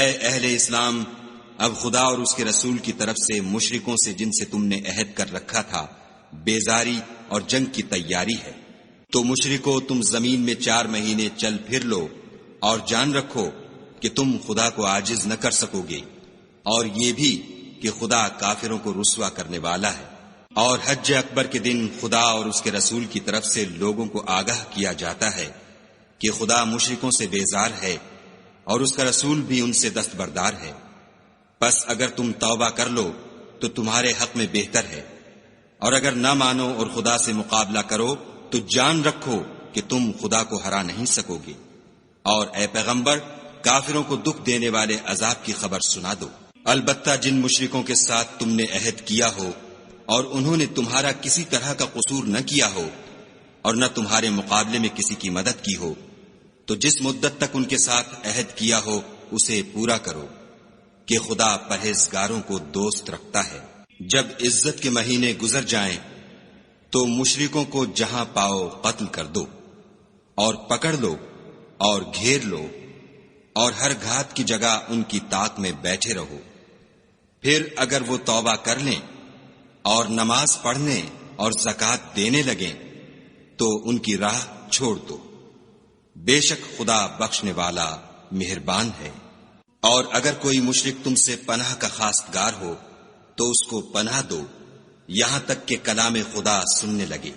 اے اہل اسلام، اب خدا اور اس کے رسول کی طرف سے مشرکوں سے جن سے تم نے عہد کر رکھا تھا بیزاری اور جنگ کی تیاری ہے۔ تو مشرکو، تم زمین میں 4 مہینے چل پھر لو اور جان رکھو کہ تم خدا کو عاجز نہ کر سکو گے، اور یہ بھی کہ خدا کافروں کو رسوا کرنے والا ہے۔ اور حج اکبر کے دن خدا اور اس کے رسول کی طرف سے لوگوں کو آگاہ کیا جاتا ہے کہ خدا مشرکوں سے بیزار ہے اور اس کا رسول بھی ان سے دستبردار ہے۔ پس اگر تم توبہ کر لو تو تمہارے حق میں بہتر ہے، اور اگر نہ مانو اور خدا سے مقابلہ کرو تو جان رکھو کہ تم خدا کو ہرا نہیں سکو گے۔ اور اے پیغمبر، کافروں کو دکھ دینے والے عذاب کی خبر سنا دو۔ البتہ جن مشرکوں کے ساتھ تم نے عہد کیا ہو اور انہوں نے تمہارا کسی طرح کا قصور نہ کیا ہو اور نہ تمہارے مقابلے میں کسی کی مدد کی ہو، تو جس مدت تک ان کے ساتھ عہد کیا ہو اسے پورا کرو، کہ خدا پرہیزگاروں کو دوست رکھتا ہے۔ جب عزت کے مہینے گزر جائیں تو مشرکوں کو جہاں پاؤ قتل کر دو، اور پکڑ لو اور گھیر لو، اور ہر گھات کی جگہ ان کی طاق میں بیٹھے رہو۔ پھر اگر وہ توبہ کر لیں اور نماز پڑھنے اور زکوٰۃ دینے لگیں تو ان کی راہ چھوڑ دو، بے شک خدا بخشنے والا مہربان ہے۔ اور اگر کوئی مشرک تم سے پناہ کا خواستگار ہو تو اس کو پناہ دو یہاں تک کہ کلام خدا سننے لگے،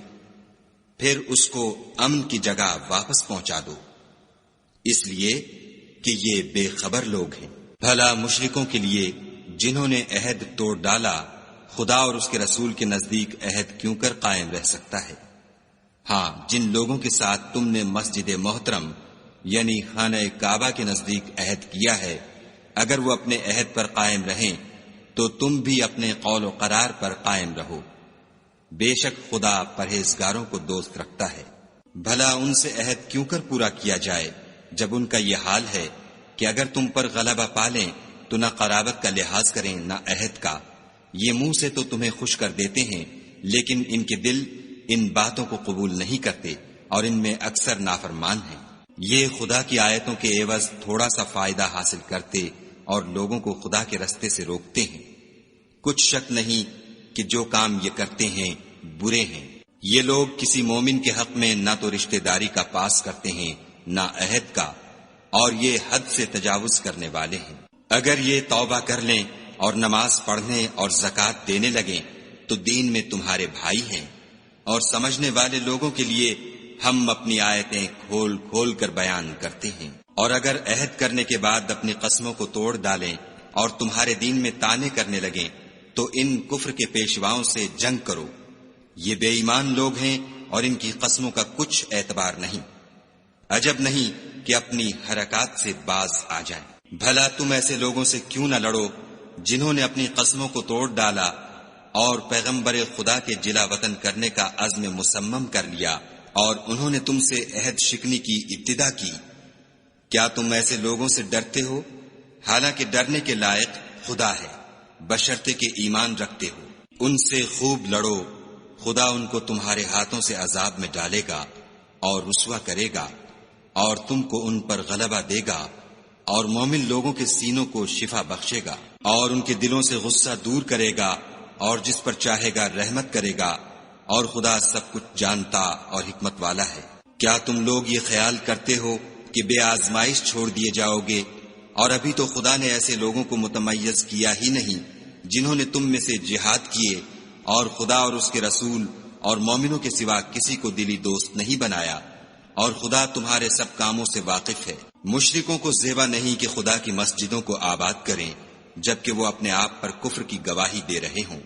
پھر اس کو امن کی جگہ واپس پہنچا دو، اس لیے کہ یہ بے خبر لوگ ہیں۔ بھلا مشرکوں کے لیے جنہوں نے عہد توڑ ڈالا خدا اور اس کے رسول کے نزدیک عہد کیوں کر قائم رہ سکتا ہے؟ ہاں، جن لوگوں کے ساتھ تم نے مسجد محترم یعنی خانہ کعبہ کے نزدیک عہد کیا ہے، اگر وہ اپنے عہد پر قائم رہیں تو تم بھی اپنے قول و قرار پر قائم رہو، بے شک خدا پرہیزگاروں کو دوست رکھتا ہے۔ بھلا ان سے عہد کیوں کر پورا کیا جائے جب ان کا یہ حال ہے کہ اگر تم پر غلبہ پالیں تو نہ قرابت کا لحاظ کریں نہ عہد کا۔ یہ منہ سے تو تمہیں خوش کر دیتے ہیں لیکن ان کے دل ان باتوں کو قبول نہیں کرتے اور ان میں اکثر نافرمان ہیں۔ یہ خدا کی آیتوں کے عوض تھوڑا سا فائدہ حاصل کرتے اور لوگوں کو خدا کے رستے سے روکتے ہیں۔ کچھ شک نہیں کہ جو کام یہ کرتے ہیں برے ہیں۔ یہ لوگ کسی مومن کے حق میں نہ تو رشتہ داری کا پاس کرتے ہیں نہ عہد کا، اور یہ حد سے تجاوز کرنے والے ہیں۔ اگر یہ توبہ کر لیں اور نماز پڑھنے اور زکوٰۃ دینے لگیں تو دین میں تمہارے بھائی ہیں، اور سمجھنے والے لوگوں کے لیے ہم اپنی آیتیں کھول کھول کر بیان کرتے ہیں۔ اور اگر عہد کرنے کے بعد اپنی قسموں کو توڑ ڈالیں اور تمہارے دین میں طعنے کرنے لگیں تو ان کفر کے پیشواؤں سے جنگ کرو، یہ بے ایمان لوگ ہیں اور ان کی قسموں کا کچھ اعتبار نہیں۔ عجب نہیں کہ اپنی حرکات سے باز آ جائیں۔ بھلا تم ایسے لوگوں سے کیوں نہ لڑو جنہوں نے اپنی قسموں کو توڑ ڈالا اور پیغمبر خدا کے جلا وطن کرنے کا عزم مصمم کر لیا، اور انہوں نے تم سے عہد شکنی کی ابتدا کی۔ کیا تم ایسے لوگوں سے ڈرتے ہو؟ حالانکہ ڈرنے کے لائق خدا ہے، بشرطے کہ ایمان رکھتے ہو۔ ان سے خوب لڑو، خدا ان کو تمہارے ہاتھوں سے عذاب میں ڈالے گا اور رسوا کرے گا، اور تم کو ان پر غلبہ دے گا، اور مومن لوگوں کے سینوں کو شفا بخشے گا، اور ان کے دلوں سے غصہ دور کرے گا، اور جس پر چاہے گا رحمت کرے گا، اور خدا سب کچھ جانتا اور حکمت والا ہے۔ کیا تم لوگ یہ خیال کرتے ہو کہ بے آزمائش چھوڑ دیے جاؤ گے؟ اور ابھی تو خدا نے ایسے لوگوں کو متمیز کیا ہی نہیں جنہوں نے تم میں سے جہاد کیے اور خدا اور اس کے رسول اور مومنوں کے سوا کسی کو دلی دوست نہیں بنایا، اور خدا تمہارے سب کاموں سے واقف ہے۔ مشرکوں کو زیبا نہیں کہ خدا کی مسجدوں کو آباد کریں جبکہ وہ اپنے آپ پر کفر کی گواہی دے رہے ہوں۔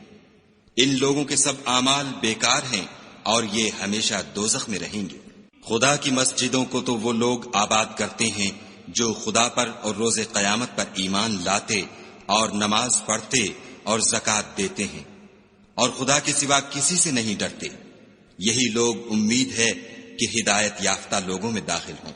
ان لوگوں کے سب اعمال بیکار ہیں اور یہ ہمیشہ دوزخ میں رہیں گے۔ خدا کی مسجدوں کو تو وہ لوگ آباد کرتے ہیں جو خدا پر اور روز قیامت پر ایمان لاتے اور نماز پڑھتے اور زکوٰۃ دیتے ہیں، اور خدا کے سوا کسی سے نہیں ڈرتے۔ یہی لوگ امید ہے کہ ہدایت یافتہ لوگوں میں داخل ہوں۔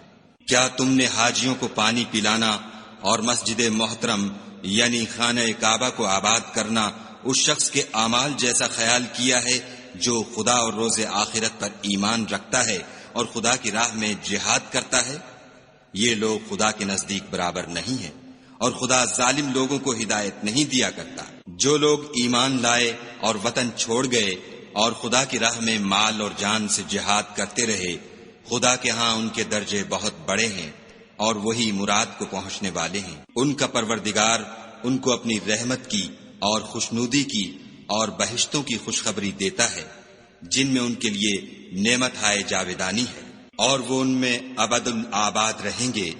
کیا تم نے حاجیوں کو پانی پلانا اور مسجد محترم یعنی خانہ کعبہ کو آباد کرنا اس شخص کے اعمال جیسا خیال کیا ہے جو خدا اور روز آخرت پر ایمان رکھتا ہے اور خدا کی راہ میں جہاد کرتا ہے؟ یہ لوگ خدا کے نزدیک برابر نہیں ہیں، اور خدا ظالم لوگوں کو ہدایت نہیں دیا کرتا۔ جو لوگ ایمان لائے اور وطن چھوڑ گئے اور خدا کی راہ میں مال اور جان سے جہاد کرتے رہے، خدا کے ہاں ان کے درجے بہت بڑے ہیں اور وہی مراد کو پہنچنے والے ہیں۔ ان کا پروردگار ان کو اپنی رحمت کی اور خوشنودی کی اور بہشتوں کی خوشخبری دیتا ہے، جن میں ان کے لیے نعمت ہائے جاویدانی ہے، اور وہ ان میں ابد الآباد رہیں گے۔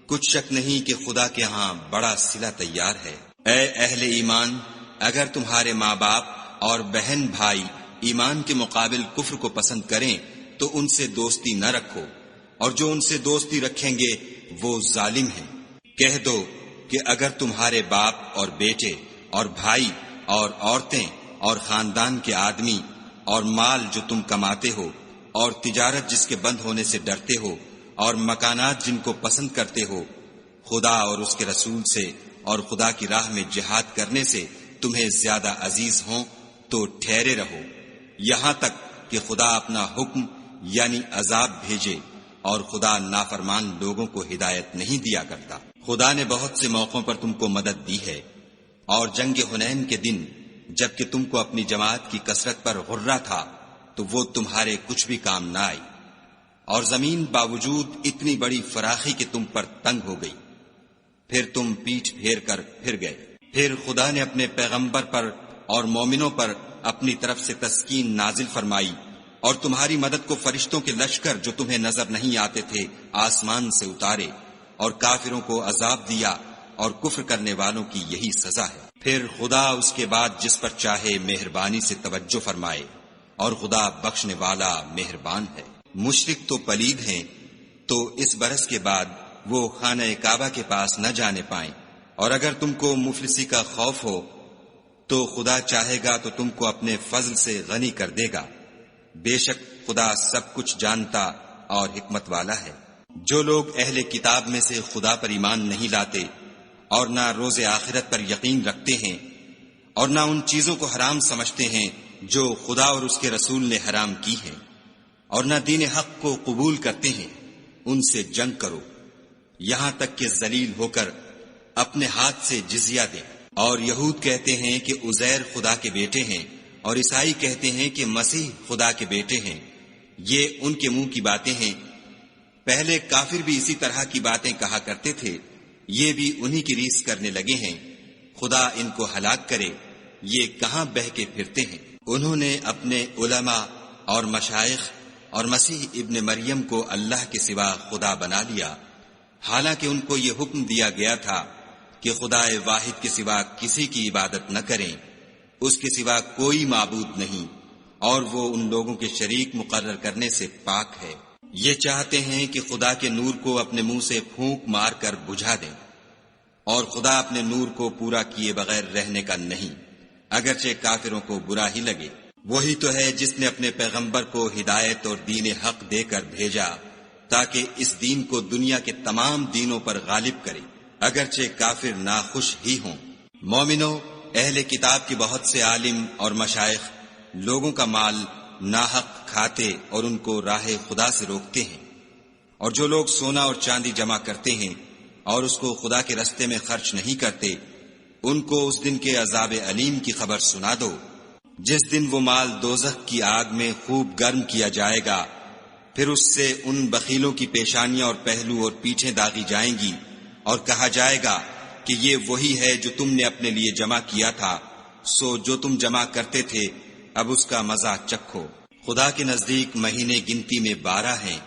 کچھ شک نہیں کہ خدا کے ہاں بڑا صلہ تیار ہے۔ اے اہل ایمان، اگر تمہارے ماں باپ اور بہن بھائی ایمان کے مقابل کفر کو پسند کریں تو ان سے دوستی نہ رکھو، اور جو ان سے دوستی رکھیں گے وہ ظالم ہیں۔ کہہ دو کہ اگر تمہارے باپ اور بیٹے اور بھائی اور عورتیں اور خاندان کے آدمی اور مال جو تم کماتے ہو اور تجارت جس کے بند ہونے سے ڈرتے ہو اور مکانات جن کو پسند کرتے ہو، خدا اور اس کے رسول سے اور خدا کی راہ میں جہاد کرنے سے تمہیں زیادہ عزیز ہوں تو ٹھہرے رہو، یہاں تک کہ خدا اپنا حکم یعنی عذاب بھیجے، اور خدا نافرمان لوگوں کو ہدایت نہیں دیا کرتا۔ خدا نے بہت سے موقعوں پر تم کو مدد دی ہے، اور جنگ حنین کے دن جبکہ تم کو اپنی جماعت کی کثرت پر غرہ تھا تو وہ تمہارے کچھ بھی کام نہ آئی، اور زمین باوجود اتنی بڑی فراخی کہ تم پر تنگ ہو گئی، پھر تم پیٹھ پھیر کر پھر گئے۔ پھر خدا نے اپنے پیغمبر پر اور مومنوں پر اپنی طرف سے تسکین نازل فرمائی، اور تمہاری مدد کو فرشتوں کے لشکر جو تمہیں نظر نہیں آتے تھے آسمان سے اتارے، اور کافروں کو عذاب دیا، اور کفر کرنے والوں کی یہی سزا ہے۔ پھر خدا اس کے بعد جس پر چاہے مہربانی سے توجہ فرمائے، اور خدا بخشنے والا مہربان ہے۔ مشرک تو پلید ہیں، تو اس برس کے بعد وہ خانہ کعبہ کے پاس نہ جانے پائیں، اور اگر تم کو مفلسی کا خوف ہو تو خدا چاہے گا تو تم کو اپنے فضل سے غنی کر دے گا، بے شک خدا سب کچھ جانتا اور حکمت والا ہے۔ جو لوگ اہل کتاب میں سے خدا پر ایمان نہیں لاتے اور نہ روز آخرت پر یقین رکھتے ہیں، اور نہ ان چیزوں کو حرام سمجھتے ہیں جو خدا اور اس کے رسول نے حرام کی ہیں، اور نہ دین حق کو قبول کرتے ہیں، ان سے جنگ کرو یہاں تک کہ ذلیل ہو کر اپنے ہاتھ سے جزیہ دیں۔ اور یہود کہتے ہیں کہ عزیر خدا کے بیٹے ہیں، اور عیسائی کہتے ہیں کہ مسیح خدا کے بیٹے ہیں، یہ ان کے منہ کی باتیں ہیں۔ پہلے کافر بھی اسی طرح کی باتیں کہا کرتے تھے، یہ بھی انہی کی ریس کرنے لگے ہیں، خدا ان کو ہلاک کرے، یہ کہاں بہہ کے پھرتے ہیں۔ انہوں نے اپنے علماء اور مشائخ اور مسیح ابن مریم کو اللہ کے سوا خدا بنا لیا، حالانکہ ان کو یہ حکم دیا گیا تھا کہ خدا واحد کے سوا کسی کی عبادت نہ کریں، اس کے سوا کوئی معبود نہیں، اور وہ ان لوگوں کے شریک مقرر کرنے سے پاک ہے۔ یہ چاہتے ہیں کہ خدا کے نور کو اپنے منہ سے پھونک مار کر بجھا دیں، اور خدا اپنے نور کو پورا کیے بغیر رہنے کا نہیں، اگرچہ کافروں کو برا ہی لگے۔ وہی تو ہے جس نے اپنے پیغمبر کو ہدایت اور دین حق دے کر بھیجا تاکہ اس دین کو دنیا کے تمام دینوں پر غالب کرے، اگرچہ کافر ناخوش ہی ہوں۔ مومنو، اہل کتاب کے بہت سے عالم اور مشائخ لوگوں کا مال ناحق کھاتے اور ان کو راہ خدا سے روکتے ہیں، اور جو لوگ سونا اور چاندی جمع کرتے ہیں اور اس کو خدا کے رستے میں خرچ نہیں کرتے، ان کو اس دن کے عذاب علیم کی خبر سنا دو، جس دن وہ مال دوزخ کی آگ میں خوب گرم کیا جائے گا، پھر اس سے ان بخیلوں کی پیشانیاں اور پہلو اور پیٹھیں داغی جائیں گی، اور کہا جائے گا کہ یہ وہی ہے جو تم نے اپنے لیے جمع کیا تھا، سو جو تم جمع کرتے تھے اب اس کا مزہ چکھو۔ خدا کے نزدیک مہینے گنتی میں 12 ہیں،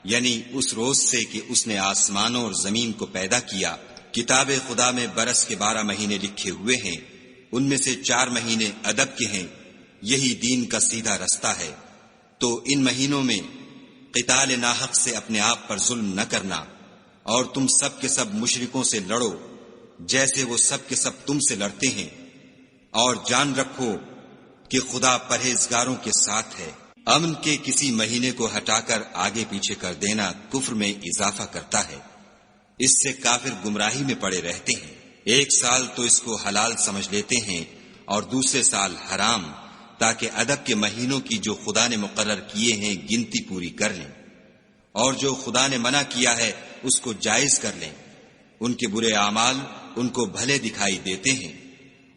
یعنی اس روز سے کہ اس نے آسمانوں اور زمین کو پیدا کیا۔ کتاب خدا میں برس کے 12 مہینے لکھے ہوئے ہیں، ان میں سے 4 مہینے ادب کے ہیں، یہی دین کا سیدھا رستہ ہے۔ تو ان مہینوں میں قتال ناحق سے اپنے آپ پر ظلم نہ کرنا، اور تم سب کے سب مشرکوں سے لڑو جیسے وہ سب کے سب تم سے لڑتے ہیں، اور جان رکھو کہ خدا پرہیزگاروں کے ساتھ ہے۔ امن کے کسی مہینے کو ہٹا کر آگے پیچھے کر دینا کفر میں اضافہ کرتا ہے، اس سے کافر گمراہی میں پڑے رہتے ہیں۔ ایک سال تو اس کو حلال سمجھ لیتے ہیں اور دوسرے سال حرام، تاکہ ادب کے مہینوں کی جو خدا نے مقرر کیے ہیں گنتی پوری کر لیں، اور جو خدا نے منع کیا ہے اس کو جائز کر لیں۔ ان کے برے اعمال ان کو بھلے دکھائی دیتے ہیں،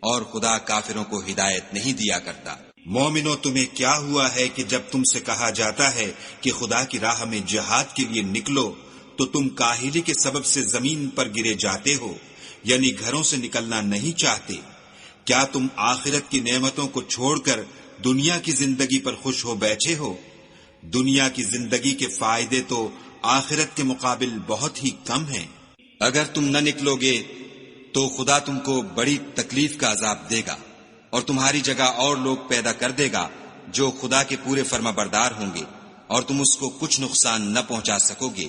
اور خدا کافروں کو ہدایت نہیں دیا کرتا۔ مومنو، تمہیں کیا ہوا ہے کہ جب تم سے کہا جاتا ہے کہ خدا کی راہ میں جہاد کے لیے نکلو تو تم کاہلی کے سبب سے زمین پر گرے جاتے ہو، یعنی گھروں سے نکلنا نہیں چاہتے؟ کیا تم آخرت کی نعمتوں کو چھوڑ کر دنیا کی زندگی پر خوش ہو بیٹھے ہو؟ دنیا کی زندگی کے فائدے تو آخرت کے مقابل بہت ہی کم ہیں۔ اگر تم نہ نکلو گے تو خدا تم کو بڑی تکلیف کا عذاب دے گا، اور تمہاری جگہ اور لوگ پیدا کر دے گا جو خدا کے پورے فرما بردار ہوں گے، اور تم اس کو کچھ نقصان نہ پہنچا سکو گے،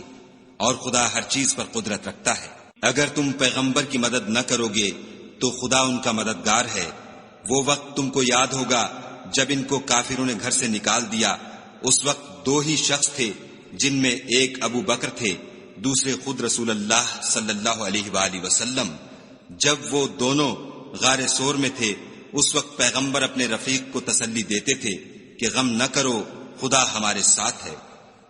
اور خدا ہر چیز پر قدرت رکھتا ہے۔ اگر تم پیغمبر کی مدد نہ کرو گے تو خدا ان کا مددگار ہے۔ وہ وقت تم کو یاد ہوگا جب ان کو کافروں نے گھر سے نکال دیا، اس وقت دو ہی شخص تھے، جن میں ایک ابو بکر تھے، دوسرے خود رسول اللہ صلی اللہ علیہ وآلہ وسلم۔ جب وہ دونوں غار سور میں تھے، اس وقت پیغمبر اپنے رفیق کو تسلی دیتے تھے کہ غم نہ کرو، خدا ہمارے ساتھ ہے۔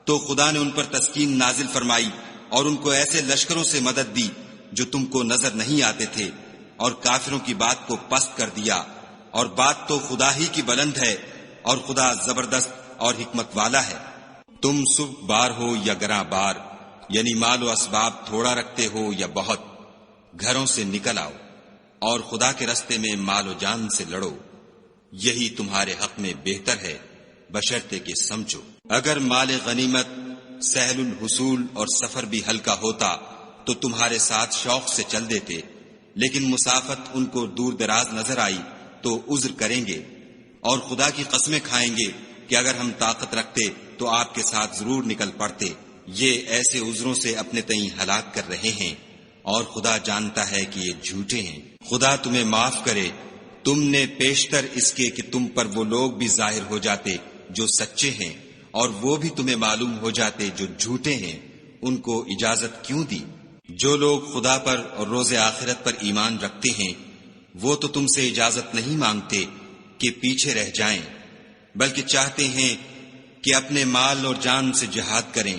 تو خدا نے ان پر تسکین نازل فرمائی اور ان کو ایسے لشکروں سے مدد دی جو تم کو نظر نہیں آتے تھے، اور کافروں کی بات کو پست کر دیا، اور بات تو خدا ہی کی بلند ہے، اور خدا زبردست اور حکمت والا ہے۔ تم سبک بار ہو یا گراں بار، یعنی مال و اسباب تھوڑا رکھتے ہو یا بہت، گھروں سے نکل آؤ اور خدا کے رستے میں مال و جان سے لڑو، یہی تمہارے حق میں بہتر ہے، بشرطے کہ سمجھو۔ اگر مال غنیمت سہل الحصول اور سفر بھی ہلکا ہوتا تو تمہارے ساتھ شوق سے چل دیتے، لیکن مسافت ان کو دور دراز نظر آئی تو عذر کریں گے، اور خدا کی قسمیں کھائیں گے کہ اگر ہم طاقت رکھتے تو آپ کے ساتھ ضرور نکل پڑتے۔ یہ ایسے عذروں سے اپنے تئیں ہلاک کر رہے ہیں، اور خدا جانتا ہے کہ یہ جھوٹے ہیں۔ خدا تمہیں معاف کرے، تم نے پیشتر اس کے کہ تم پر وہ لوگ بھی ظاہر ہو جاتے جو سچے ہیں، اور وہ بھی تمہیں معلوم ہو جاتے جو جھوٹے ہیں، ان کو اجازت کیوں دی؟ جو لوگ خدا پر اور روز آخرت پر ایمان رکھتے ہیں وہ تو تم سے اجازت نہیں مانگتے کہ پیچھے رہ جائیں، بلکہ چاہتے ہیں کہ اپنے مال اور جان سے جہاد کریں،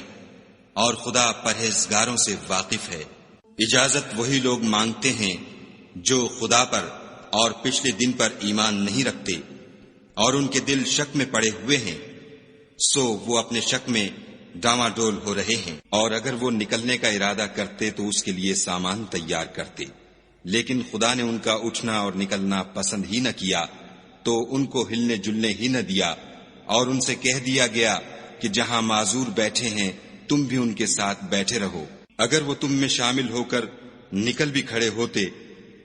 اور خدا پرہیزگاروں سے واقف ہے۔ اجازت وہی لوگ مانگتے ہیں جو خدا پر اور پچھلے دن پر ایمان نہیں رکھتے، اور ان کے دل شک میں پڑے ہوئے ہیں، سو وہ اپنے شک میں ڈاواڈول ہو رہے ہیں۔ اور اگر وہ نکلنے کا ارادہ کرتے تو اس کے لیے سامان تیار کرتے، لیکن خدا نے ان کا اٹھنا اور نکلنا پسند ہی نہ کیا، تو ان کو ہلنے جلنے ہی نہ دیا، اور ان سے کہہ دیا گیا کہ جہاں معذور بیٹھے ہیں تم بھی ان کے ساتھ بیٹھے رہو۔ اگر وہ تم میں شامل ہو کر نکل بھی کھڑے ہوتے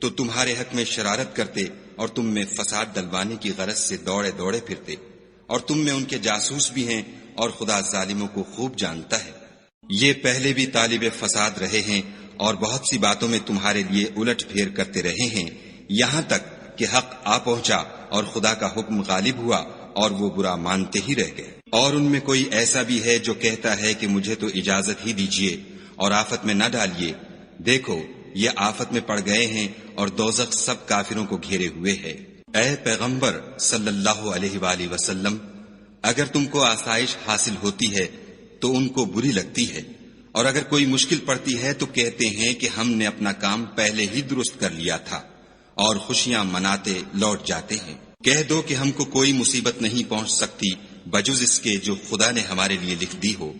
تو تمہارے حق میں شرارت کرتے اور تم میں فساد ڈلوانے کی غرض سے دوڑے دوڑے پھرتے، اور تم میں ان کے جاسوس بھی ہیں، اور خدا ظالموں کو خوب جانتا ہے۔ یہ پہلے بھی طالب فساد رہے ہیں اور بہت سی باتوں میں تمہارے لیے الٹ پھیر کرتے رہے ہیں، یہاں تک کہ حق آ پہنچا اور خدا کا حکم غالب ہوا اور وہ برا مانتے ہی رہ گئے۔ اور ان میں کوئی ایسا بھی ہے جو کہتا ہے کہ مجھے تو اجازت ہی دیجیے اور آفت میں نہ ڈالیے، دیکھو یہ آفت میں پڑ گئے ہیں اور دوزخ سب کافروں کو گھیرے ہوئے ہے۔ اے پیغمبر صلی اللہ علیہ وآلہ وسلم، اگر تم کو آسائش حاصل ہوتی ہے تو ان کو بری لگتی ہے، اور اگر کوئی مشکل پڑتی ہے تو کہتے ہیں کہ ہم نے اپنا کام پہلے ہی درست کر لیا تھا، اور خوشیاں مناتے لوٹ جاتے ہیں۔ کہہ دو کہ ہم کو کوئی مصیبت نہیں پہنچ سکتی بجز اس کے جو خدا نے ہمارے لیے لکھ دی ہو،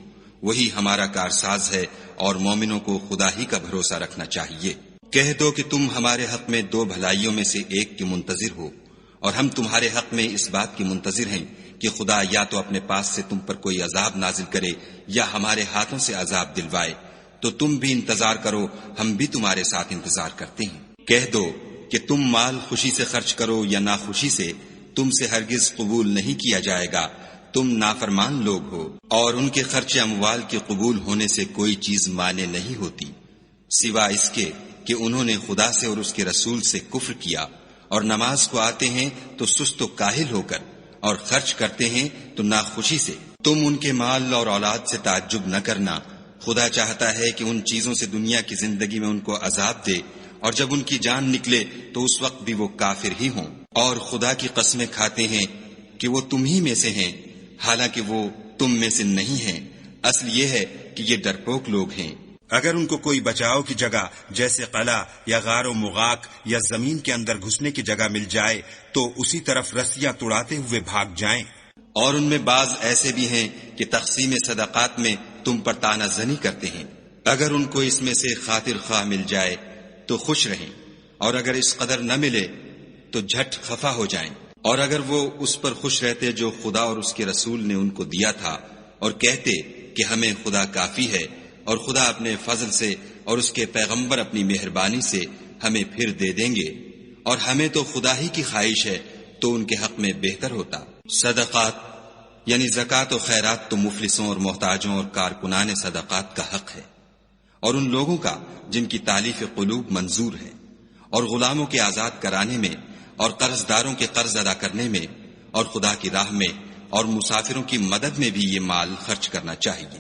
وہی ہمارا کارساز ہے، اور مومنوں کو خدا ہی کا بھروسہ رکھنا چاہیے۔ کہہ دو کہ تم ہمارے حق میں دو بھلائیوں میں سے ایک کے منتظر ہو، اور ہم تمہارے حق میں اس بات کی منتظر ہیں کہ خدا یا تو اپنے پاس سے تم پر کوئی عذاب نازل کرے یا ہمارے ہاتھوں سے عذاب دلوائے، تو تم بھی انتظار کرو، ہم بھی تمہارے ساتھ انتظار کرتے ہیں۔ کہہ دو کہ تم مال خوشی سے خرچ کرو یا ناخوشی سے، تم سے ہرگز قبول نہیں کیا جائے گا، تم نافرمان لوگ ہو، اور ان کے خرچ اموال کے قبول ہونے سے کوئی چیز مانے نہیں ہوتی سوا اس کے کہ انہوں نے خدا سے اور اس کے رسول سے کفر کیا، اور نماز کو آتے ہیں تو سست و کاہل ہو کر، اور خرچ کرتے ہیں تو ناخوشی سے۔ تم ان کے مال اور اولاد سے تعجب نہ کرنا، خدا چاہتا ہے کہ ان چیزوں سے دنیا کی زندگی میں ان کو عذاب دے، اور جب ان کی جان نکلے تو اس وقت بھی وہ کافر ہی ہوں، اور خدا کی قسمیں کھاتے ہیں کہ وہ تم ہی میں سے ہیں، حالانکہ وہ تم میں سے نہیں ہیں، اصل یہ ہے کہ یہ ڈرپوک لوگ ہیں۔ اگر ان کو کوئی بچاؤ کی جگہ جیسے قلعہ یا غار و مغاک یا زمین کے اندر گھسنے کی جگہ مل جائے تو اسی طرف رسیاں توڑاتے ہوئے بھاگ جائیں۔ اور ان میں بعض ایسے بھی ہیں کہ تقسیم صدقات میں تم پر طعنہ زنی کرتے ہیں۔ اگر ان کو اس میں سے خاطر خواہ مل جائے تو خوش رہیں، اور اگر اس قدر نہ ملے تو جھٹ خفا ہو جائیں۔ اور اگر وہ اس پر خوش رہتے جو خدا اور اس کے رسول نے ان کو دیا تھا، اور کہتے کہ ہمیں خدا کافی ہے، اور خدا اپنے فضل سے اور اس کے پیغمبر اپنی مہربانی سے ہمیں پھر دے دیں گے، اور ہمیں تو خدا ہی کی خواہش ہے، تو ان کے حق میں بہتر ہوتا۔ صدقات یعنی زکوٰۃ و خیرات تو مفلسوں اور محتاجوں اور کارکنان صدقات کا حق ہے، اور ان لوگوں کا جن کی تالیف قلوب منظور ہے، اور غلاموں کے آزاد کرانے میں، اور قرض داروں کے قرض ادا کرنے میں، اور خدا کی راہ میں اور مسافروں کی مدد میں بھی یہ مال خرچ کرنا چاہیے۔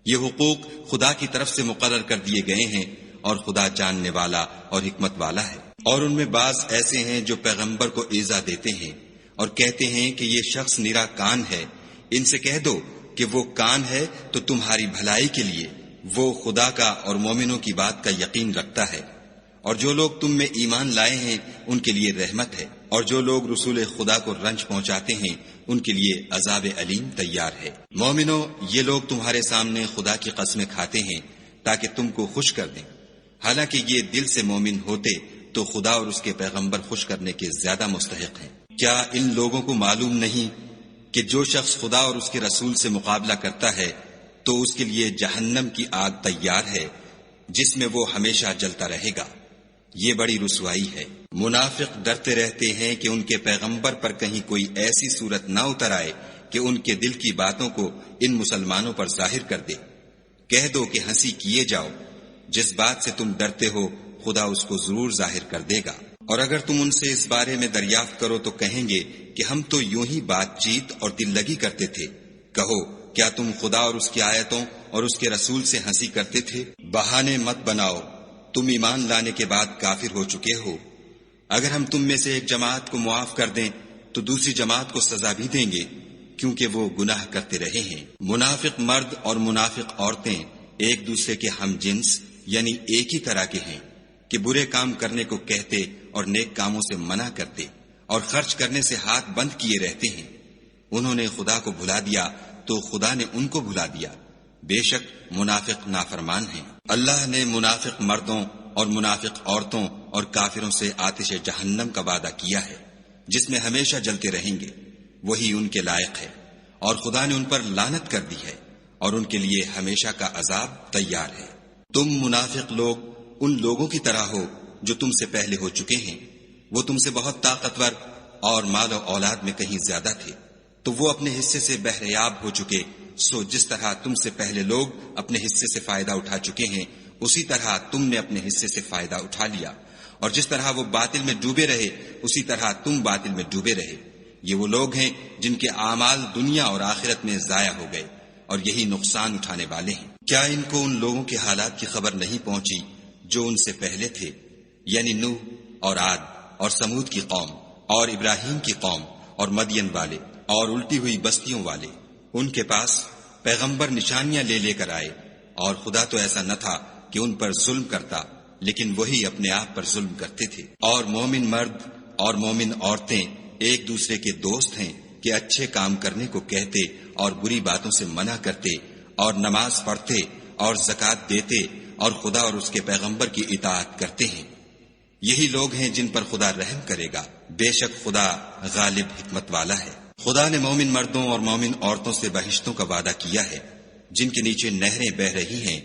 یہ حقوق خدا کی طرف سے مقرر کر دیے گئے ہیں، اور خدا جاننے والا اور حکمت والا ہے۔ اور ان میں بعض ایسے ہیں جو پیغمبر کو ایذا دیتے ہیں اور کہتے ہیں کہ یہ شخص نرا کان ہے۔ ان سے کہہ دو کہ وہ کان ہے تو تمہاری بھلائی کے لیے، وہ خدا کا اور مومنوں کی بات کا یقین رکھتا ہے، اور جو لوگ تم میں ایمان لائے ہیں ان کے لیے رحمت ہے، اور جو لوگ رسول خدا کو رنج پہنچاتے ہیں ان کے لیے عذاب علیم تیار ہے۔ مومنو، یہ لوگ تمہارے سامنے خدا کی قسمیں کھاتے ہیں تاکہ تم کو خوش کر دیں، حالانکہ یہ دل سے مومن ہوتے تو خدا اور اس کے پیغمبر خوش کرنے کے زیادہ مستحق ہیں۔ کیا ان لوگوں کو معلوم نہیں کہ جو شخص خدا اور اس کے رسول سے مقابلہ کرتا ہے تو اس کے لیے جہنم کی آگ تیار ہے جس میں وہ ہمیشہ جلتا رہے گا، یہ بڑی رسوائی ہے۔ منافق ڈرتے رہتے ہیں کہ ان کے پیغمبر پر کہیں کوئی ایسی صورت نہ اتر آئے کہ ان کے دل کی باتوں کو ان مسلمانوں پر ظاہر کر دے۔ کہہ دو کہ ہنسی کیے جاؤ، جس بات سے تم ڈرتے ہو خدا اس کو ضرور ظاہر کر دے گا۔ اور اگر تم ان سے اس بارے میں دریافت کرو تو کہیں گے کہ ہم تو یوں ہی بات چیت اور دل لگی کرتے تھے۔ کہو، کیا تم خدا اور اس کی آیتوں اور اس کے رسول سے ہنسی کرتے تھے؟ بہانے مت بناؤ، تم ایمان لانے کے بعد کافر ہو چکے ہو۔ اگر ہم تم میں سے ایک جماعت کو معاف کر دیں تو دوسری جماعت کو سزا بھی دیں گے، کیونکہ وہ گناہ کرتے رہے ہیں۔ منافق مرد اور منافق عورتیں ایک دوسرے کے ہم جنس یعنی ایک ہی طرح کے ہیں کہ برے کام کرنے کو کہتے اور نیک کاموں سے منع کرتے اور خرچ کرنے سے ہاتھ بند کیے رہتے ہیں۔ انہوں نے خدا کو بھلا دیا تو خدا نے ان کو بھلا دیا، بے شک منافق نافرمان ہیں۔ اللہ نے منافق مردوں اور منافق عورتوں اور کافروں سے آتش جہنم کا وعدہ کیا ہے جس میں ہمیشہ جلتے رہیں گے، وہی ان کے لائق ہے، اور خدا نے ان پر لعنت کر دی ہے اور ان کے لیے ہمیشہ کا عذاب تیار ہے۔ تم منافق لوگ ان لوگوں کی طرح ہو جو تم سے پہلے ہو چکے ہیں، وہ تم سے بہت طاقتور اور مال و اولاد میں کہیں زیادہ تھے، تو وہ اپنے حصے سے بہریاب ہو چکے۔ سو جس طرح تم سے پہلے لوگ اپنے حصے سے فائدہ اٹھا چکے ہیں، اسی طرح تم نے اپنے حصے سے فائدہ اٹھا لیا، اور جس طرح وہ باطل میں ڈوبے رہے اسی طرح تم باطل میں ڈوبے رہے۔ یہ وہ لوگ ہیں جن کے اعمال دنیا اور آخرت میں ضائع ہو گئے، اور یہی نقصان اٹھانے والے ہیں۔ کیا ان کو ان لوگوں کے حالات کی خبر نہیں پہنچی جو ان سے پہلے تھے، یعنی نوح اور عاد اور سمود کی قوم اور ابراہیم کی قوم اور مدین والے اور الٹی ہوئی بستیوں والے؟ ان کے پاس پیغمبر نشانیاں لے لے کر آئے، اور خدا تو ایسا نہ تھا کہ ان پر ظلم کرتا، لیکن وہی اپنے آپ پر ظلم کرتے تھے۔ اور مومن مرد اور مومن عورتیں ایک دوسرے کے دوست ہیں کہ اچھے کام کرنے کو کہتے اور بری باتوں سے منع کرتے اور نماز پڑھتے اور زکوٰۃ دیتے اور خدا اور اس کے پیغمبر کی اطاعت کرتے ہیں۔ یہی لوگ ہیں جن پر خدا رحم کرے گا، بے شک خدا غالب حکمت والا ہے۔ خدا نے مومن مردوں اور مومن عورتوں سے بہشتوں کا وعدہ کیا ہے جن کے نیچے نہریں بہہ رہی ہیں،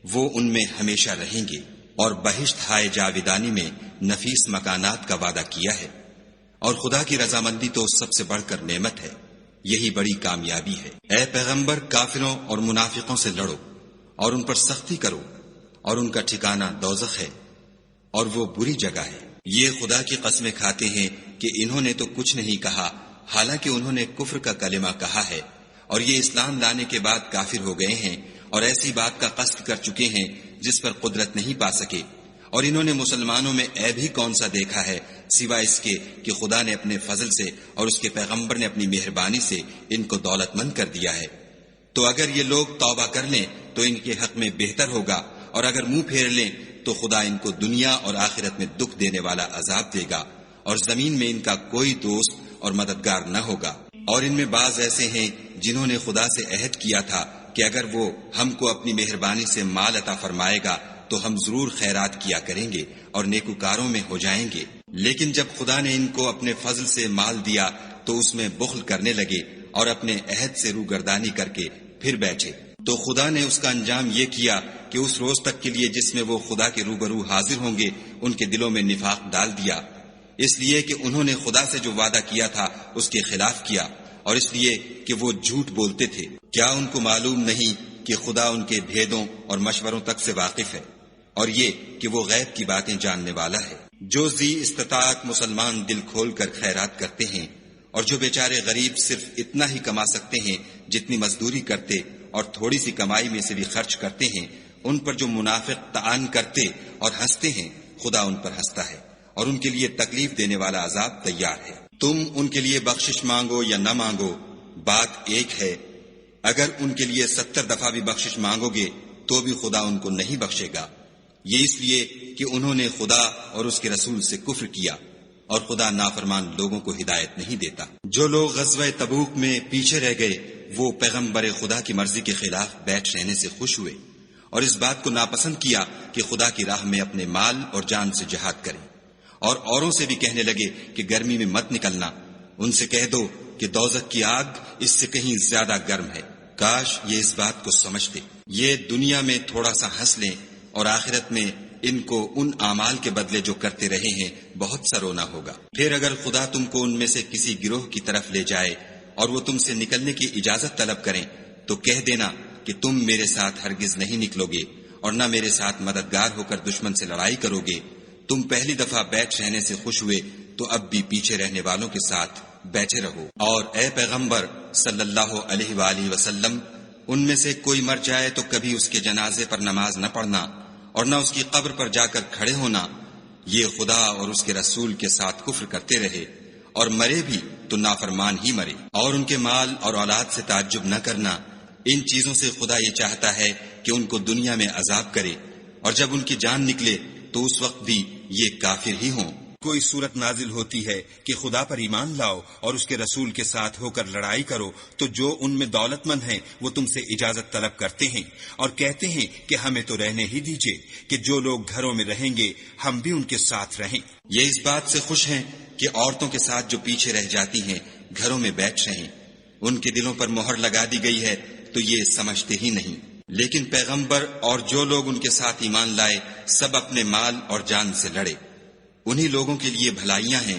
وہ ان میں ہمیشہ رہیں گے، اور بہشت ہائے جاویدانی میں نفیس مکانات کا وعدہ کیا ہے۔ اور خدا کی رضامندی تو سب سے بڑھ کر نعمت ہے، یہی بڑی کامیابی ہے۔ اے پیغمبر، کافروں اور منافقوں سے لڑو اور ان پر سختی کرو، اور ان کا ٹھکانہ دوزخ ہے، اور وہ بری جگہ ہے۔ یہ خدا کی قسمیں کھاتے ہیں کہ انہوں نے تو کچھ نہیں کہا، حالانکہ انہوں نے کفر کا کلمہ کہا ہے، اور یہ اسلام لانے کے بعد کافر ہو گئے ہیں اور ایسی بات کا قصد کر چکے ہیں جس پر قدرت نہیں پا سکے۔ اور انہوں نے مسلمانوں میں عیب ہی کون سا دیکھا ہے سوائے اس کے کہ خدا نے اپنے فضل سے اور اس کے پیغمبر نے اپنی مہربانی سے ان کو دولت مند کر دیا ہے۔ تو اگر یہ لوگ توبہ کر لیں تو ان کے حق میں بہتر ہوگا، اور اگر منہ پھیر لیں تو خدا ان کو دنیا اور آخرت میں دکھ دینے والا عذاب دے گا، اور زمین میں ان کا کوئی دوست اور مددگار نہ ہوگا۔ اور ان میں بعض ایسے ہیں جنہوں نے خدا سے عہد کیا تھا کہ اگر وہ ہم کو اپنی مہربانی سے مال عطا فرمائے گا تو ہم ضرور خیرات کیا کریں گے اور نیکوکاروں میں ہو جائیں گے، لیکن جب خدا نے ان کو اپنے فضل سے مال دیا تو اس میں بخل کرنے لگے اور اپنے عہد سے روگردانی کر کے پھر بیٹھے۔ تو خدا نے اس کا انجام یہ کیا کہ اس روز تک کے لیے جس میں وہ خدا کے روبرو حاضر ہوں گے ان کے دلوں میں نفاق ڈال دیا، اس لیے کہ انہوں نے خدا سے جو وعدہ کیا تھا اس کے خلاف کیا، اور اس لیے کہ وہ جھوٹ بولتے تھے۔ کیا ان کو معلوم نہیں کہ خدا ان کے بھیدوں اور مشوروں تک سے واقف ہے، اور یہ کہ وہ غیب کی باتیں جاننے والا ہے۔ جو ذی استطاعت مسلمان دل کھول کر خیرات کرتے ہیں، اور جو بیچارے غریب صرف اتنا ہی کما سکتے ہیں جتنی مزدوری کرتے اور تھوڑی سی کمائی میں سے بھی خرچ کرتے ہیں، ان پر جو منافق طعن کرتے اور ہنستے ہیں، خدا ان پر ہنستا ہے اور ان کے لیے تکلیف دینے والا عذاب تیار ہے۔ تم ان کے لیے بخشش مانگو یا نہ مانگو، بات ایک ہے۔ اگر ان کے لیے 70 دفعہ بھی بخشش مانگو گے تو بھی خدا ان کو نہیں بخشے گا، یہ اس لیے کہ انہوں نے خدا اور اس کے رسول سے کفر کیا، اور خدا نافرمان لوگوں کو ہدایت نہیں دیتا۔ جو لوگ غزوہ تبوک میں پیچھے رہ گئے وہ پیغمبر خدا کی مرضی کے خلاف بیٹھ رہنے سے خوش ہوئے، اور اس بات کو ناپسند کیا کہ خدا کی راہ میں اپنے مال اور جان سے جہاد کریں، اور اوروں سے بھی کہنے لگے کہ گرمی میں مت نکلنا۔ ان سے کہہ دو کہ دوزخ کی آگ اس سے کہیں زیادہ گرم ہے۔ کاش یہ اس بات کو سمجھتے۔ یہ دنیا میں تھوڑا سا ہنس لیں اور آخرت میں ان کو ان اعمال کے بدلے جو کرتے رہے ہیں بہت سا رونا ہوگا۔ پھر اگر خدا تم کو ان میں سے کسی گروہ کی طرف لے جائے اور وہ تم سے نکلنے کی اجازت طلب کریں تو کہہ دینا کہ تم میرے ساتھ ہرگز نہیں نکلو گے اور نہ میرے ساتھ مددگار ہو کر دشمن سے لڑائی کرو گے۔ تم پہلی دفعہ بیٹھ رہنے سے خوش ہوئے تو اب بھی پیچھے رہنے والوں کے ساتھ بیٹھے رہو۔ اور اے پیغمبر صلی اللہ علیہ وآلہ وسلم، ان میں سے کوئی مر جائے تو کبھی اس کے جنازے پر نماز نہ پڑھنا اور نہ اس کی قبر پر جا کر کھڑے ہونا، یہ خدا اور اس کے رسول کے ساتھ کفر کرتے رہے، اور مرے بھی تو نافرمان ہی مرے۔ اور ان کے مال اور اولاد سے تعجب نہ کرنا، ان چیزوں سے خدا یہ چاہتا ہے کہ ان کو دنیا میں عذاب کرے، اور جب ان کی جان نکلے تو اس وقت بھی یہ کافر ہی ہوں۔ کوئی صورت نازل ہوتی ہے کہ خدا پر ایمان لاؤ اور اس کے رسول کے ساتھ ہو کر لڑائی کرو تو جو ان میں دولت مند ہیں وہ تم سے اجازت طلب کرتے ہیں اور کہتے ہیں کہ ہمیں تو رہنے ہی دیجئے کہ جو لوگ گھروں میں رہیں گے ہم بھی ان کے ساتھ رہیں۔ یہ اس بات سے خوش ہیں کہ عورتوں کے ساتھ جو پیچھے رہ جاتی ہیں گھروں میں بیٹھ رہیں، ان کے دلوں پر مہر لگا دی گئی ہے تو یہ سمجھتے ہی نہیں۔ لیکن پیغمبر اور جو لوگ ان کے ساتھ ایمان لائے سب اپنے مال اور جان سے لڑے، انہی لوگوں کے لیے بھلائیاں ہیں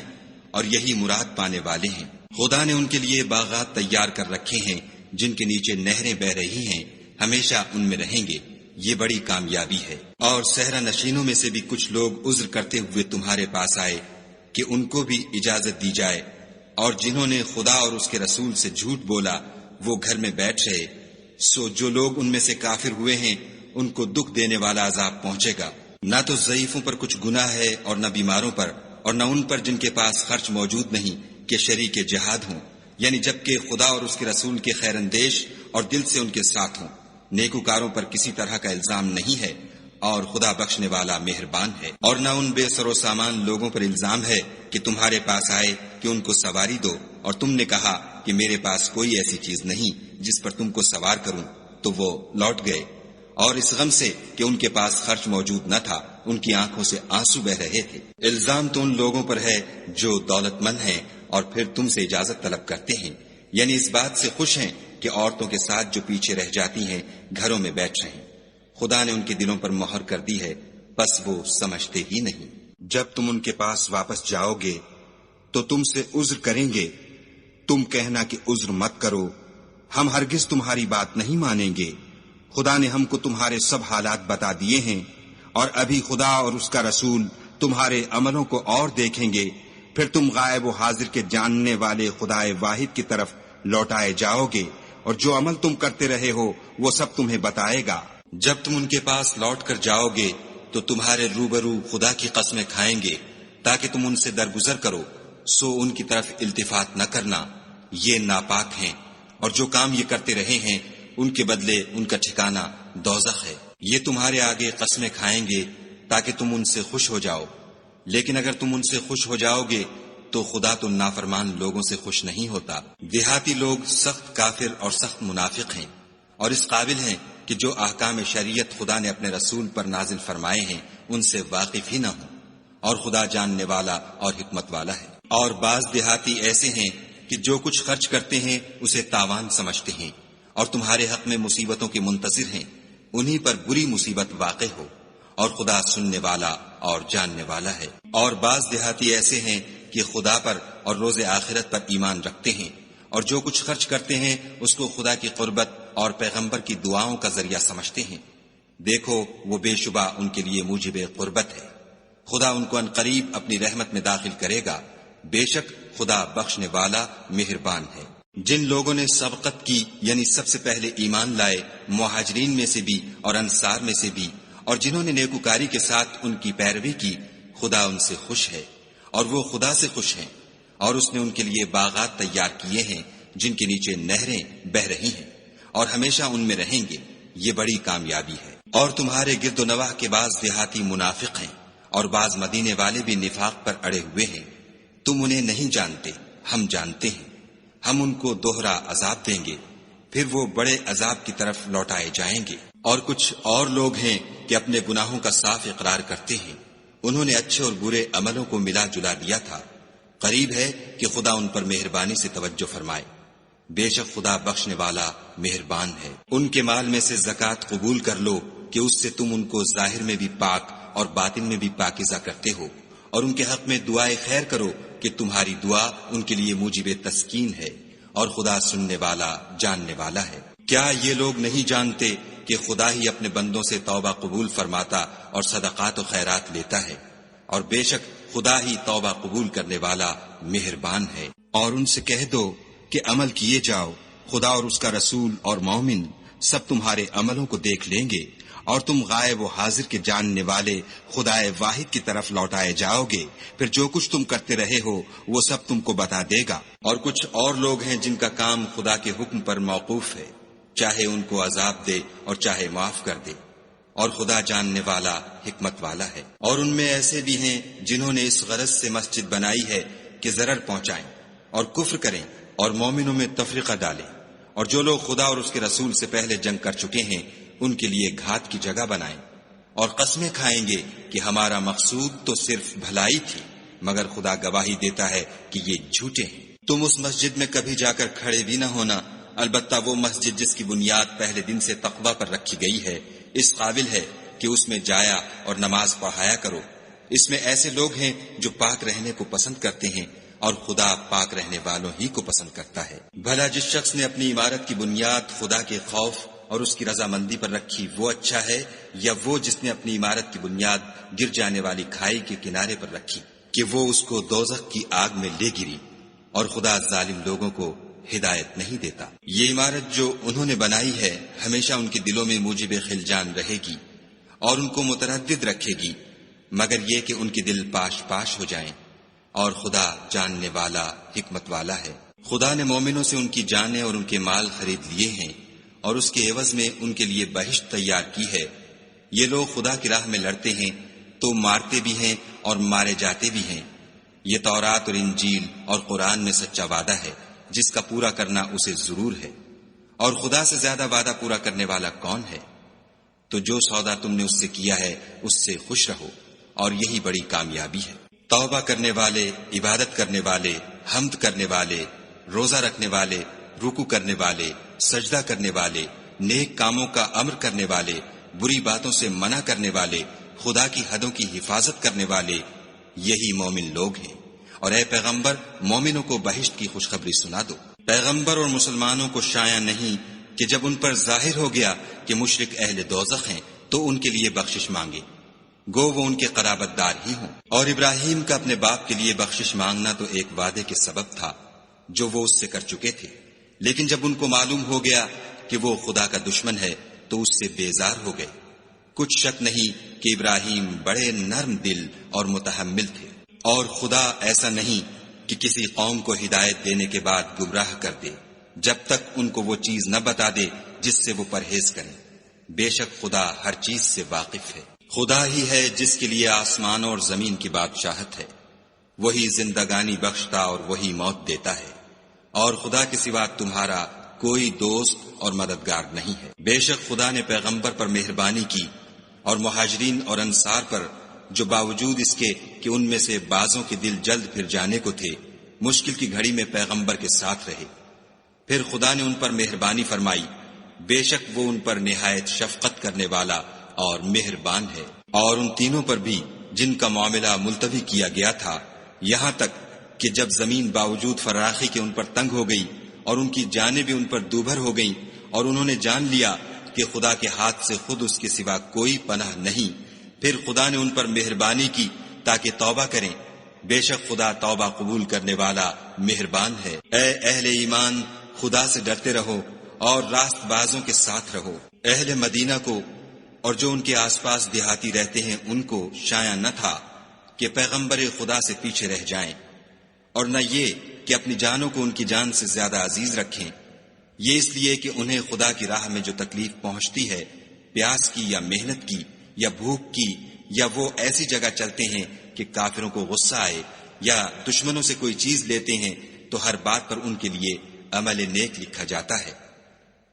اور یہی مراد پانے والے ہیں۔ خدا نے ان کے لیے باغات تیار کر رکھے ہیں جن کے نیچے نہریں بہ رہی ہیں، ہمیشہ ان میں رہیں گے، یہ بڑی کامیابی ہے۔ اور صحرا نشینوں میں سے بھی کچھ لوگ عذر کرتے ہوئے تمہارے پاس آئے کہ ان کو بھی اجازت دی جائے، اور جنہوں نے خدا اور اس کے رسول سے جھوٹ بولا وہ گھر میں بیٹھ رہے، سو جو لوگ ان میں سے کافر ہوئے ہیں ان کو دکھ دینے والا عذاب پہنچے گا۔ نہ تو ضعیفوں پر کچھ گناہ ہے اور نہ بیماروں پر، اور نہ ان پر جن کے پاس خرچ موجود نہیں کہ شریک جہاد ہوں، یعنی جبکہ خدا اور اس کے رسول کے خیر اندیش اور دل سے ان کے ساتھ ہوں۔ نیکوکاروں پر کسی طرح کا الزام نہیں ہے، اور خدا بخشنے والا مہربان ہے۔ اور نہ ان بے سر و سامان لوگوں پر الزام ہے کہ تمہارے پاس آئے کہ ان کو سواری دو، اور تم نے کہا کہ میرے پاس کوئی ایسی چیز نہیں جس پر تم کو سوار کروں، تو وہ لوٹ گئے، اور اس غم سے کہ ان کے پاس خرچ موجود نہ تھا ان کی آنکھوں سے آنسو بہ رہے تھے۔ الزام تو ان لوگوں پر ہے جو دولت مند ہیں اور پھر تم سے اجازت طلب کرتے ہیں، یعنی اس بات سے خوش ہیں کہ عورتوں کے ساتھ جو پیچھے رہ جاتی ہیں گھروں میں بیٹھ رہیں۔ خدا نے ان کے دلوں پر مہر کر دی ہے، بس وہ سمجھتے ہی نہیں۔ جب تم ان کے پاس واپس جاؤ گے تو تم سے عذر کریں گے، تم کہنا کہ عذر مت کرو، ہم ہرگز تمہاری بات نہیں مانیں گے۔ خدا نے ہم کو تمہارے سب حالات بتا دیے ہیں، اور ابھی خدا اور اس کا رسول تمہارے عملوں کو اور دیکھیں گے، پھر تم غائب و حاضر کے جاننے والے خدائے واحد کی طرف لوٹائے جاؤ گے، اور جو عمل تم کرتے رہے ہو وہ سب تمہیں بتائے گا۔ جب تم ان کے پاس لوٹ کر جاؤ گے تو تمہارے روبرو خدا کی قسمیں کھائیں گے تاکہ تم ان سے درگزر کرو، سو ان کی طرف التفات نہ کرنا، یہ ناپاک ہیں، اور جو کام یہ کرتے رہے ہیں ان کے بدلے ان کا ٹھکانہ دوزخ ہے۔ یہ تمہارے آگے قسمیں کھائیں گے تاکہ تم ان سے خوش ہو جاؤ، لیکن اگر تم ان سے خوش ہو جاؤ گے تو خدا تو نافرمان لوگوں سے خوش نہیں ہوتا۔ دیہاتی لوگ سخت کافر اور سخت منافق ہیں، اور اس قابل ہیں کہ جو احکام شریعت خدا نے اپنے رسول پر نازل فرمائے ہیں ان سے واقف ہی نہ ہوں، اور خدا جاننے والا اور حکمت والا ہے۔ اور بعض دیہاتی ایسے ہیں کہ جو کچھ خرچ کرتے ہیں اسے تاوان سمجھتے ہیں، اور تمہارے حق میں مصیبتوں کے منتظر ہیں، انہی پر بری مصیبت واقع ہو، اور خدا سننے والا اور جاننے والا ہے۔ اور بعض دیہاتی ایسے ہیں کہ خدا پر اور روز آخرت پر ایمان رکھتے ہیں، اور جو کچھ خرچ کرتے ہیں اس کو خدا کی قربت اور پیغمبر کی دعاؤں کا ذریعہ سمجھتے ہیں۔ دیکھو وہ بے شبہ ان کے لیے موجب قربت ہے، خدا ان کو عنقریب اپنی رحمت میں داخل کرے گا، بے شک خدا بخشنے والا مہربان ہے۔ جن لوگوں نے سبقت کی یعنی سب سے پہلے ایمان لائے، مہاجرین میں سے بھی اور انصار میں سے بھی، اور جنہوں نے نیکوکاری کے ساتھ ان کی پیروی کی، خدا ان سے خوش ہے اور وہ خدا سے خوش ہیں، اور اس نے ان کے لیے باغات تیار کیے ہیں جن کے نیچے نہریں بہہ رہی ہیں، اور ہمیشہ ان میں رہیں گے، یہ بڑی کامیابی ہے۔ اور تمہارے گرد و نواح کے بعض دیہاتی منافق ہیں، اور بعض مدینے والے بھی نفاق پر اڑے ہوئے ہیں، تم انہیں نہیں جانتے، ہم جانتے ہیں، ہم ان کو دوہرا عذاب دیں گے، پھر وہ بڑے عذاب کی طرف لوٹائے جائیں گے۔ اور کچھ اور لوگ ہیں کہ اپنے گناہوں کا صاف اقرار کرتے ہیں، انہوں نے اچھے اور برے عملوں کو ملا جلا دیا تھا، قریب ہے کہ خدا ان پر مہربانی سے توجہ فرمائے، بے شک خدا بخشنے والا مہربان ہے۔ ان کے مال میں سے زکوٰۃ قبول کر لو کہ اس سے تم ان کو ظاہر میں بھی پاک اور باطن میں بھی پاکیزہ کرتے ہو، اور ان کے حق میں دعائے خیر کرو کہ تمہاری دعا ان کے لیے موجب تسکین ہے، اور خدا سننے والا جاننے والا ہے۔ کیا یہ لوگ نہیں جانتے کہ خدا ہی اپنے بندوں سے توبہ قبول فرماتا اور صدقات و خیرات لیتا ہے، اور بے شک خدا ہی توبہ قبول کرنے والا مہربان ہے۔ اور ان سے کہہ دو کہ عمل کیے جاؤ، خدا اور اس کا رسول اور مومن سب تمہارے عملوں کو دیکھ لیں گے، اور تم غائب و حاضر کے جاننے والے خدا واحد کی طرف لوٹائے جاؤ گے، پھر جو کچھ تم کرتے رہے ہو وہ سب تم کو بتا دے گا۔ اور کچھ اور لوگ ہیں جن کا کام خدا کے حکم پر موقوف ہے، چاہے ان کو عذاب دے اور چاہے معاف کر دے، اور خدا جاننے والا حکمت والا ہے۔ اور ان میں ایسے بھی ہیں جنہوں نے اس غرض سے مسجد بنائی ہے کہ ضرر پہنچائیں اور کفر کریں اور مومنوں میں تفرقہ ڈالیں، اور جو لوگ خدا اور اس کے رسول سے پہلے جنگ کر چکے ہیں ان کے لیے گھات کی جگہ بنائیں، اور قسمیں کھائیں گے کہ ہمارا مقصود تو صرف بھلائی تھی، مگر خدا گواہی دیتا ہے کہ یہ جھوٹے ہیں۔ تم اس مسجد میں کبھی جا کر کھڑے بھی نہ ہونا، البتہ وہ مسجد جس کی بنیاد پہلے دن سے تقوی پر رکھی گئی ہے اس قابل ہے کہ اس میں جایا اور نماز پڑھایا کرو۔ اس میں ایسے لوگ ہیں جو پاک رہنے کو پسند کرتے ہیں، اور خدا پاک رہنے والوں ہی کو پسند کرتا ہے۔ بھلا جس شخص نے اپنی عمارت کی بنیاد خدا کے خوف اور اس کی رضامندی پر رکھی وہ اچھا ہے، یا وہ جس نے اپنی عمارت کی بنیاد گر جانے والی کھائی کے کنارے پر رکھی کہ وہ اس کو دوزخ کی آگ میں لے گری، اور خدا ظالم لوگوں کو ہدایت نہیں دیتا۔ یہ عمارت جو انہوں نے بنائی ہے ہمیشہ ان کے دلوں میں موجب خلجان رہے گی اور ان کو متردد رکھے گی، مگر یہ کہ ان کے دل پاش پاش ہو جائیں، اور خدا جاننے والا حکمت والا ہے۔ خدا نے مومنوں سے ان کی جانیں اور ان کے مال خرید لیے ہیں، اور اس کے عوض میں ان کے لیے بہشت تیار کی ہے۔ یہ لوگ خدا کی راہ میں لڑتے ہیں تو مارتے بھی ہیں اور مارے جاتے بھی ہیں۔ یہ تورات اور انجیل اور قرآن میں سچا وعدہ ہے جس کا پورا کرنا اسے ضرور ہے، اور خدا سے زیادہ وعدہ پورا کرنے والا کون ہے؟ تو جو سودا تم نے اس سے کیا ہے اس سے خوش رہو، اور یہی بڑی کامیابی ہے۔ توبہ کرنے والے، عبادت کرنے والے، حمد کرنے والے، روزہ رکھنے والے، رکوع کرنے والے، سجدہ کرنے والے، نیک کاموں کا امر کرنے والے، بری باتوں سے منع کرنے والے، خدا کی حدوں کی حفاظت کرنے والے، یہی مومن لوگ ہیں۔ اور اے پیغمبر، مومنوں کو بہشت کی خوشخبری سنا دو۔ پیغمبر اور مسلمانوں کو شایع نہیں کہ جب ان پر ظاہر ہو گیا کہ مشرک اہل دوزخ ہیں تو ان کے لیے بخشش مانگے، گو وہ ان کے قرابت دار ہی ہوں۔ اور ابراہیم کا اپنے باپ کے لیے بخشش مانگنا تو ایک وعدے کے سبب تھا جو وہ اس سے کر چکے تھے، لیکن جب ان کو معلوم ہو گیا کہ وہ خدا کا دشمن ہے تو اس سے بیزار ہو گئے۔ کچھ شک نہیں کہ ابراہیم بڑے نرم دل اور متحمل تھے، اور خدا ایسا نہیں کہ کسی قوم کو ہدایت دینے کے بعد گمراہ کر دے جب تک ان کو وہ چیز نہ بتا دے جس سے وہ پرہیز کریں۔ بے شک خدا ہر چیز سے واقف ہے۔ خدا ہی ہے جس کے لیے آسمانوں اور زمین کی بادشاہت ہے، وہی زندگانی بخشتا اور وہی موت دیتا ہے، اور خدا کے سوا تمہارا کوئی دوست اور مددگار نہیں ہے۔ بے شک خدا نے پیغمبر پر مہربانی کی اور مہاجرین اور انصار پر، جو باوجود اس کے کہ ان میں سے بعضوں کے دل جلد پھر جانے کو تھے، مشکل کی گھڑی میں پیغمبر کے ساتھ رہے۔ پھر خدا نے ان پر مہربانی فرمائی، بے شک وہ ان پر نہایت شفقت کرنے والا اور مہربان ہے۔ اور ان تینوں پر بھی جن کا معاملہ ملتوی کیا گیا تھا، یہاں تک کہ جب زمین باوجود فراخی کے ان پر تنگ ہو گئی اور ان کی جانیں بھی ان پر دوبھر ہو گئیں، اور انہوں نے جان لیا کہ خدا کے ہاتھ سے خود اس کے سوا کوئی پناہ نہیں، پھر خدا نے ان پر مہربانی کی تاکہ توبہ کریں۔ بے شک خدا توبہ قبول کرنے والا مہربان ہے۔ اے اہل ایمان، خدا سے ڈرتے رہو اور راست بازوں کے ساتھ رہو۔ اہل مدینہ کو اور جو ان کے آس پاس دیہاتی رہتے ہیں ان کو شایع نہ تھا کہ پیغمبر خدا سے پیچھے رہ جائیں، اور نہ یہ کہ اپنی جانوں کو ان کی جان سے زیادہ عزیز رکھیں، یہ اس لیے کہ انہیں خدا کی راہ میں جو تکلیف پہنچتی ہے، پیاس کی یا محنت کی یا بھوک کی، یا وہ ایسی جگہ چلتے ہیں کہ کافروں کو غصہ آئے، یا دشمنوں سے کوئی چیز لیتے ہیں تو ہر بات پر ان کے لیے عمل نیک لکھا جاتا ہے۔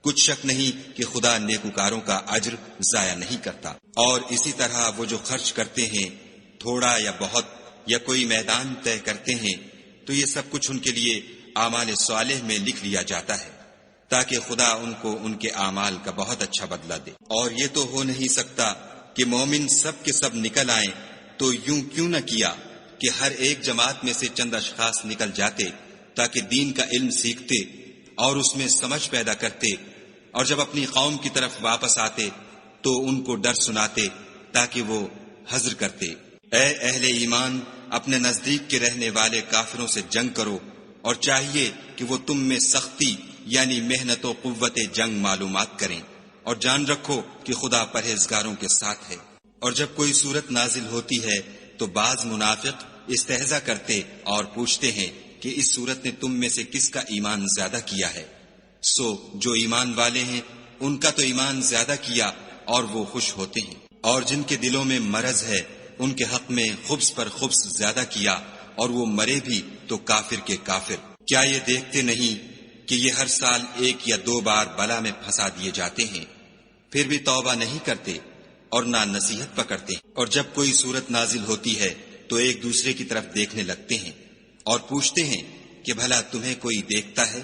کچھ شک نہیں کہ خدا نیکوکاروں کا اجر ضائع نہیں کرتا۔ اور اسی طرح وہ جو خرچ کرتے ہیں، تھوڑا یا بہت، یا کوئی میدان طے کرتے ہیں، تو یہ سب کچھ ان کے لیے اعمال صالح میں لکھ لیا جاتا ہے، تاکہ خدا ان کو ان کے اعمال کا بہت اچھا بدلہ دے۔ اور یہ تو ہو نہیں سکتا کہ مومن سب کے سب نکل آئیں، تو یوں کیوں نہ کیا کہ ہر ایک جماعت میں سے چند اشخاص نکل جاتے تاکہ دین کا علم سیکھتے اور اس میں سمجھ پیدا کرتے، اور جب اپنی قوم کی طرف واپس آتے تو ان کو ڈر سناتے تاکہ وہ حذر کرتے۔ اے اہل ایمان، اپنے نزدیک کے رہنے والے کافروں سے جنگ کرو، اور چاہیے کہ وہ تم میں سختی یعنی محنت و قوت جنگ معلومات کریں، اور جان رکھو کہ خدا پرہیزگاروں کے ساتھ ہے۔ اور جب کوئی صورت نازل ہوتی ہے تو بعض منافق استہزا کرتے اور پوچھتے ہیں کہ اس صورت نے تم میں سے کس کا ایمان زیادہ کیا ہے؟ سو جو ایمان والے ہیں ان کا تو ایمان زیادہ کیا اور وہ خوش ہوتے ہیں، اور جن کے دلوں میں مرض ہے ان کے حق میں خبث پر خبث زیادہ کیا، اور وہ مرے بھی تو کافر کے کافر۔ کیا یہ دیکھتے نہیں کہ یہ ہر سال 1 یا 2 بار بلا میں پھنسا دیے جاتے ہیں، پھر بھی توبہ نہیں کرتے اور نہ نصیحت پکڑتے ہیں؟ اور جب کوئی صورت نازل ہوتی ہے تو ایک دوسرے کی طرف دیکھنے لگتے ہیں اور پوچھتے ہیں کہ بھلا تمہیں کوئی دیکھتا ہے؟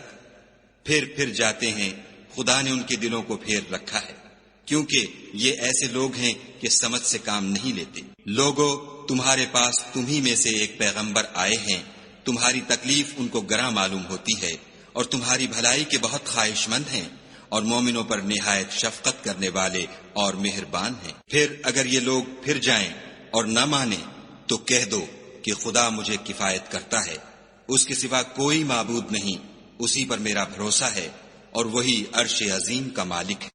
پھر جاتے ہیں، خدا نے ان کے دلوں کو پھیر رکھا ہے، کیونکہ یہ ایسے لوگ ہیں کہ سمجھ سے کام نہیں لیتے۔ لوگو، تمہارے پاس تمہیں میں سے ایک پیغمبر آئے ہیں، تمہاری تکلیف ان کو گراں معلوم ہوتی ہے، اور تمہاری بھلائی کے بہت خواہش مند ہیں، اور مومنوں پر نہایت شفقت کرنے والے اور مہربان ہیں۔ پھر اگر یہ لوگ پھر جائیں اور نہ مانیں تو کہہ دو کہ خدا مجھے کفایت کرتا ہے، اس کے سوا کوئی معبود نہیں، اسی پر میرا بھروسہ ہے، اور وہی عرش عظیم کا مالک ہے۔